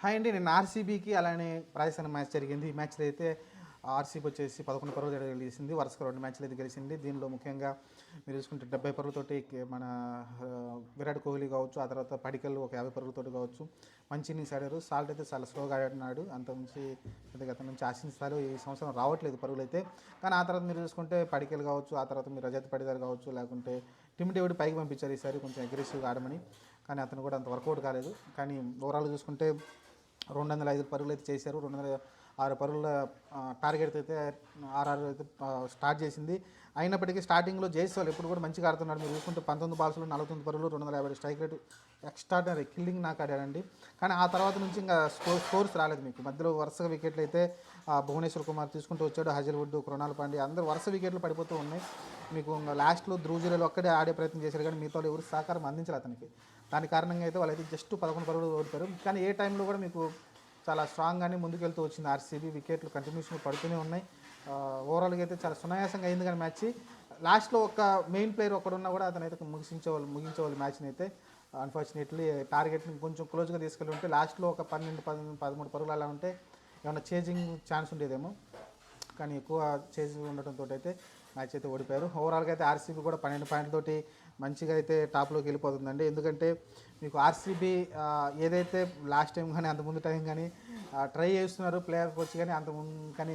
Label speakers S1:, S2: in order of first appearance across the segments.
S1: Hi అండి. నిన్న ఆర్సీబీకి అలానే రాజస్థాన్ మ్యాచ్ జరిగింది. ఈ మ్యాచ్లో అయితే ఆర్సీబీ వచ్చేసి 11 పరుగులు గెలిచింది. వరుసగా 2 మ్యాచ్లు అయితే గెలిచింది. దీనిలో ముఖ్యంగా మీరు చూసుకుంటే 70 పరుగులతోటి మన విరాట్ కోహ్లీ కావచ్చు, ఆ తర్వాత పడికల్ ఒక 50 పరుగులతోటి కావచ్చు మంచి ఇన్నింగ్స్ ఆడారు. సాల్ట్ అయితే చాలా స్లోగా ఆడినాడు. అంత నుంచి గత నుంచి ఆశించారు. ఈ సంవత్సరం రావట్లేదు పరుగులు అయితే. కానీ ఆ తర్వాత మీరు చూసుకుంటే పడికల్ కావచ్చు, ఆ తర్వాత మీరు రజత్ పడిదార్ కావచ్చు, లేకుంటే టిమ్ డేవిడ్ పైకి పంపించారు ఈసారి కొంచెం అగ్రెసివ్గా ఆడమని. కానీ అతను కూడా అంత వర్కౌట్ కాలేదు. కానీ ఓవరాల్ చూసుకుంటే 205 పరుగులు అయితే చేశారు. 206 పరుగుల టార్గెట్ అయితే ఆర్ఆర్ అయితే స్టార్ట్ చేసింది. అయినప్పటికీ స్టార్టింగ్లో జైస్వాల్ ఎప్పుడు కూడా మంచిగా ఆడుతున్నాడు. మీరు చూసుకుంటే 19 బాల్స్లో 49 పరుగులు, 250 స్ట్రైక్ రేటు ఎక్స్ట్రాడనరీ కిల్లింగ్ నాకు ఆడాడండి. కానీ ఆ తర్వాత నుంచి ఇంకా స్కోర్స్ రాలేదు మీకు. మధ్యలో వరుసగా వికెట్లు అయితే భువనేశ్వర్ కుమార్ తీసుకుంటూ వచ్చాడు. హజల్వుడ్, కృణాల్ పాండ్యా అందరూ వరుస వికెట్లు పడిపోతూ ఉన్నాయి. మీకు లాస్ట్లో ధ్రువ్ జురేల్ ఒక్కడే ఆడే ప్రయత్నం చేశారు, కానీ మిగతా ఎవరు సహకారం అందించాలి అతనికి. దాని కారణంగా అయితే వాళ్ళైతే జస్ట్ 11 పరుగులు ఓడిపారు. కానీ ఏ టైంలో కూడా మీకు చాలా స్ట్రాంగ్గానే ముందుకెళ్తూ వచ్చింది ఆర్సీబీ. వికెట్లు కంటిన్యూషన్గా పడుతూనే ఉన్నాయి. ఓవరాల్గా అయితే చాలా సునాయాసంగా అయింది. కానీ మ్యాచ్ లాస్ట్లో ఒక మెయిన్ ప్లేయర్ ఒకడున్నా కూడా అతను అయితే ముగించేవాళ్ళు మ్యాచ్ని అయితే. అన్ఫార్చునేట్లీ టార్గెట్ని కొంచెం క్లోజ్గా తీసుకెళ్ళి ఉంటే లాస్ట్లో ఒక 12-13 పరుగులు అలా ఉంటే ఏమైనా చేజింగ్ ఛాన్స్ ఉండేదేమో. కానీ ఎక్కువ చేసి ఉండటంతో అయితే మ్యాచ్ అయితే ఓడిపోయారు. ఓవరాల్గా అయితే ఆర్సీబీ కూడా 12 పాయింట్లతోటి మంచిగా అయితే టాప్లోకి వెళ్ళిపోతుందండి. ఎందుకంటే మీకు ఆర్సీబీ ఏదైతే లాస్ట్ టైం కానీ అంతకుముందు టైం కానీ ట్రై చేస్తున్నారు ప్లేయర్కి వచ్చి, కానీ కానీ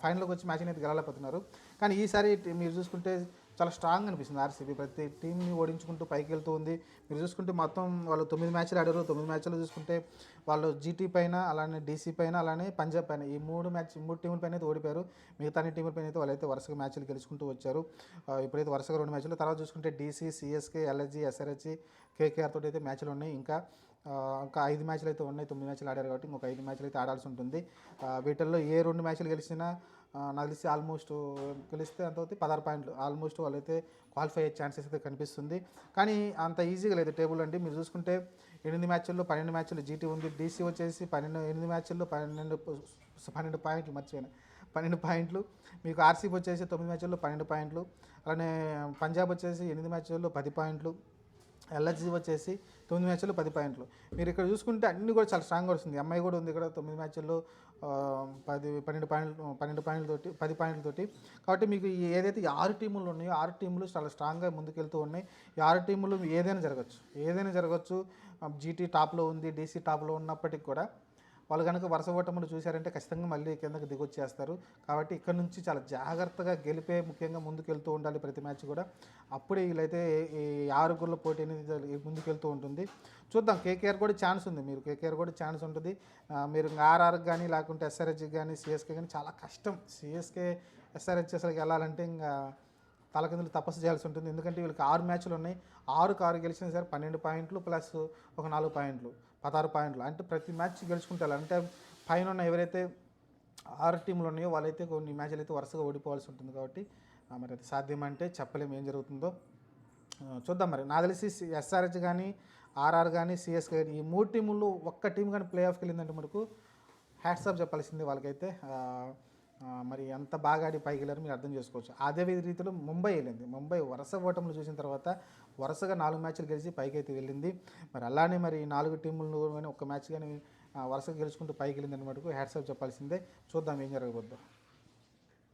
S1: ఫైనల్కి వచ్చి మ్యాచ్ని అయితే గెలవలేకపోతున్నారు. కానీ ఈసారి మీరు చూసుకుంటే చాలా స్ట్రాంగ్ అనిపిస్తుంది ఆర్సీబీ. ప్రతి టీంని ఓడించుకుంటూ పైకి వెళ్తూ ఉంది. మీరు చూసుకుంటే మొత్తం వాళ్ళు 9 మ్యాచ్లు ఆడారు. 9 మ్యాచ్లు చూసుకుంటే వాళ్ళు జీటీ పైన, అలానే డీసీ పైన, అలానే పంజాబ్ పైన ఈ మూడు టీముల పైన అయితే ఓడిపోయారు. మిగతా అన్ని టీముల పైన అయితే వాళ్ళైతే వరుసగా మ్యాచ్లు గెలుచుకుంటూ వచ్చారు. ఇప్పుడైతే వరుసగా 2 మ్యాచ్లు, తర్వాత చూసుకుంటే DC, CSK, LSG, SRH, KKR తోటి అయితే మ్యాచ్లు ఉన్నాయి. ఇంకా 5 మ్యాచ్లు అయితే ఉన్నాయి. 9 మ్యాచ్లు ఆడారు కాబట్టి ఇంకొక 5 మ్యాచ్లు అయితే ఆడాల్సి ఉంటుంది. వీటిల్లో ఏ 2 మ్యాచ్లు గెలిచినా నాకు తెలిసి ఆల్మోస్ట్ గెలిస్తే అంత అవుతుంది 16 పాయింట్లు. ఆల్మోస్ట్ వాళ్ళైతే క్వాలిఫై అయ్యే ఛాన్సెస్ అయితే కనిపిస్తుంది. కానీ అంత ఈజీగా లేదు టేబుల్ అండి. మీరు చూసుకుంటే 8 మ్యాచ్ల్లో 12 మ్యాచ్లు జీటీ ఉంది. డీసీ వచ్చేసి 8 మ్యాచ్ల్లో 12 పాయింట్లు, మర్చిపోయాను 12 పాయింట్లు. మీకు ఆర్సీబీ వచ్చేసి 9 మ్యాచ్ల్లో 12 పాయింట్లు. అలానే పంజాబ్ వచ్చేసి 8 మ్యాచ్ల్లో 10 పాయింట్లు. ఎల్ఎస్జీ వచ్చేసి 9 మ్యాచ్ల్లో 10 పాయింట్లు. మీరు ఇక్కడ చూసుకుంటే అన్నీ కూడా చాలా స్ట్రాంగ్గా వస్తుంది. ఎంఐ కూడా ఉంది ఇక్కడ 9 మ్యాచ్ల్లో 12 పాయింట్లతోటి 10 పాయింట్లతోటి. కాబట్టి మీకు ఏదైతే 6 టీములు ఉన్నాయో 6 టీములు చాలా స్ట్రాంగ్గా ముందుకెళ్తూ ఉన్నాయి. ఈ 6 టీములు ఏదైనా జరగచ్చు. జీటీ టాప్లో ఉంది, డీసీ టాప్లో ఉన్నప్పటికీ కూడా వాళ్ళు కనుక వరుస ఓటములు చూశారంటే ఖచ్చితంగా మళ్ళీ కిందకి దిగొచ్చేస్తారు. కాబట్టి ఇక్కడ నుంచి చాలా జాగ్రత్తగా గెలిపే ముఖ్యంగా ముందుకెళ్తూ ఉండాలి ప్రతి మ్యాచ్ కూడా. అప్పుడే వీళ్ళైతే ఈ 6 గోళ్ళ పోటీ అనేది ముందుకెళ్తూ ఉంటుంది. చూద్దాం. కేకేఆర్ కూడా ఛాన్స్ ఉంది. కేకేఆర్ కూడా ఛాన్స్ ఉంటుంది. మీరు ఆర్ఆర్కి కానీ, లేకుంటే ఎస్ఆర్హెచ్కి కానీ, సిఎస్కే కానీ చాలా కష్టం. సిఎస్కే, ఎస్ఆర్హెచ్ అసలుకి వెళ్ళాలంటే ఇంకా తలకిందులు తపస్సు చేయాల్సి ఉంటుంది. ఎందుకంటే వీళ్ళకి 6 మ్యాచ్లు ఉన్నాయి. 6 గెలిచినా సరే 12 పాయింట్లు ప్లస్ ఒక 4 పాయింట్లు, 16 పాయింట్లు. అంటే ప్రతి మ్యాచ్ గెలుచుకుంటారు. అంటే పైన ఉన్న ఎవరైతే 6 టీంలు ఉన్నాయో వాళ్ళైతే కొన్ని మ్యాచ్లు అయితే వరుసగా ఓడిపోవాల్సి ఉంటుంది. కాబట్టి మరి అది సాధ్యమంటే చెప్పలేము ఏం జరుగుతుందో. చూద్దాం. మరి నాకు తెలిసి ఎస్ఆర్హెచ్ కానీ, ఆర్ఆర్ కానీ, సిఎస్కే కానీ ఈ 3 టీముల్లో ఒక్క టీం కానీ ప్లే ఆఫ్కి వెళ్ళిందంటే మనకు హ్యాట్సాప్ చెప్పాల్సింది వాళ్ళకైతే. మరి ఎంత బాగా ఆడి పైకి వెళ్ళారో మీరు అర్థం చేసుకోవచ్చు. అదే రీతిలో ముంబై వెళ్ళింది. ముంబై వరుస ఓటములు చూసిన తర్వాత వరుసగా 4 మ్యాచ్లు గెలిచి పైకి అయితే వెళ్ళింది. మరి అలానే మరి 4 టీములు కానీ ఒక్క మ్యాచ్ కానీ వరుసగా గెలుచుకుంటూ పైకి వెళ్ళింది అనమాట. హ్యాట్సాప్ చెప్పాల్సిందే. చూద్దాం ఏం జరగబోద్దో.